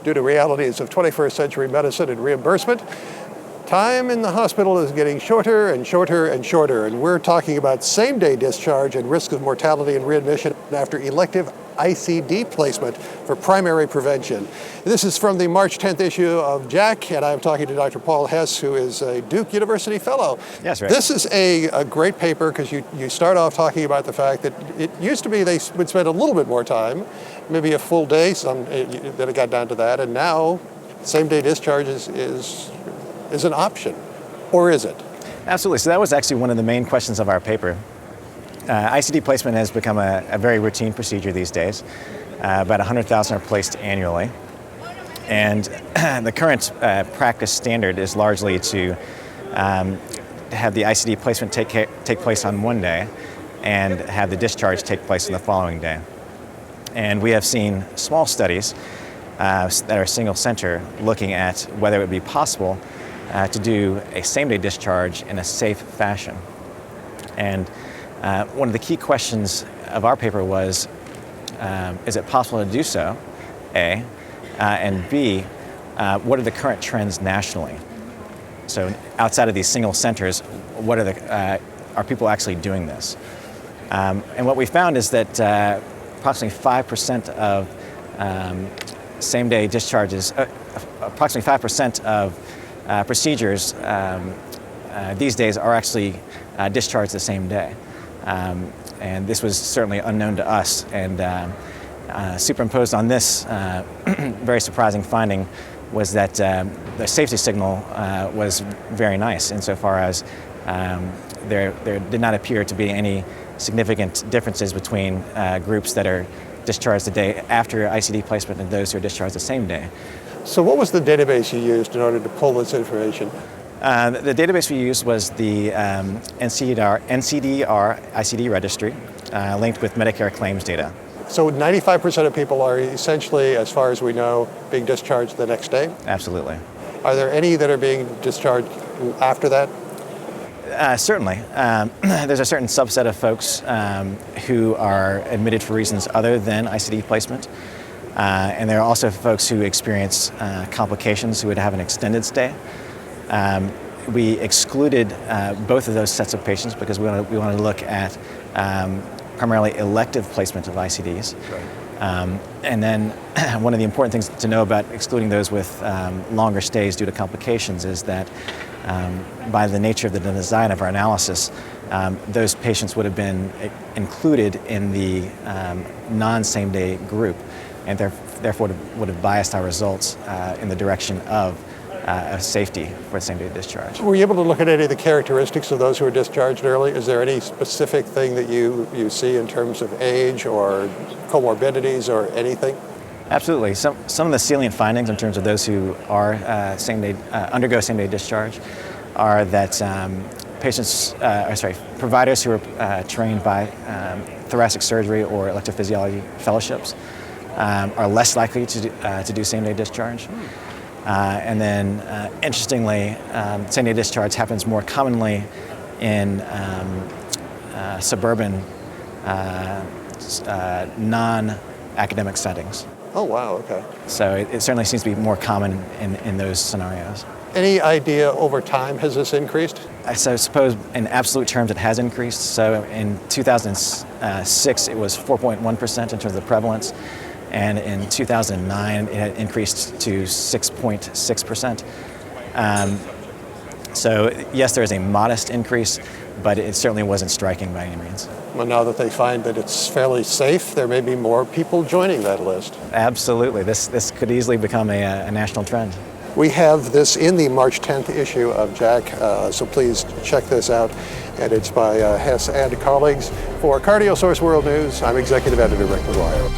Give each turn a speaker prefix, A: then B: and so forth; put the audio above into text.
A: Due to realities of 21st century medicine and reimbursement, time in the hospital is getting shorter and shorter and shorter, and we're talking about same-day discharge and risk of mortality and readmission after elective ICD placement for primary prevention. This is from the March 10th issue of JACC, and I'm talking to Dr. Paul Hess, who is a Duke University fellow.
B: Yes, right.
A: This is a great paper because you start off talking about the fact that it used to be they would spend a little bit more time, maybe a full day, then it got down to that, and now same-day discharge is an option, or is it?
B: Absolutely. So that was actually one of the main questions of our paper. ICD placement has become a very routine procedure these days. About 100,000 are placed annually. And the current practice standard is largely to have the ICD placement take place on one day and have the discharge take place on the following day. And we have seen small studies that are single center looking at whether it would be possible to do a same-day discharge in a safe fashion. And one of the key questions of our paper was, is it possible to do so, A, and B, what are the current trends nationally? So outside of these single centers, what are are people actually doing this? And what we found is that approximately 5% of same-day discharges, approximately 5% of procedures these days are actually discharged the same day. And this was certainly unknown to us, and superimposed on this very surprising finding was that the safety signal was very nice insofar as there did not appear to be any significant differences between groups that are discharged the day after ICD placement and those who are discharged the same day.
A: So what was the database you used in order to pull this information?
B: The database we used was the NCDR ICD registry linked with Medicare claims data.
A: So 95% of people are essentially, as far as we know, being discharged the next day?
B: Absolutely.
A: Are there any that are being discharged after that?
B: Certainly. There's a certain subset of folks who are admitted for reasons other than ICD placement. And there are also folks who experience complications who would have an extended stay. We excluded both of those sets of patients because we wanted to look at primarily elective placement of ICDs. Right. And then one of the important things to know about excluding those with longer stays due to complications is that by the nature of the design of our analysis, those patients would have been included in the non-same-day group, and therefore would have biased our results in the direction of safety for same-day discharge.
A: Were you able to look at any of the characteristics of those who are discharged early? Is there any specific thing that you see in terms of age or comorbidities or anything?
B: Absolutely. Some of the salient findings in terms of those who are undergo same-day discharge are that providers who are trained by thoracic surgery or electrophysiology fellowships are less likely to do same-day discharge. And then, interestingly, same-day discharge happens more commonly in suburban, non-academic settings.
A: Oh, wow, okay.
B: So it certainly seems to be more common in those scenarios.
A: Any idea over time, has this increased?
B: So I suppose in absolute terms it has increased. So in 2006 it was 4.1% in terms of the prevalence. And in 2009, it had increased to 6.6%. So yes, there is a modest increase, but it certainly wasn't striking by any means.
A: Well, now that they find that it's fairly safe, there may be more people joining that list.
B: Absolutely. This could easily become a national trend.
A: We have this in the March 10th issue of JACC, so please check this out. And it's by Hess and colleagues. For Cardiol Source World News, I'm Executive Editor Rick McGuire.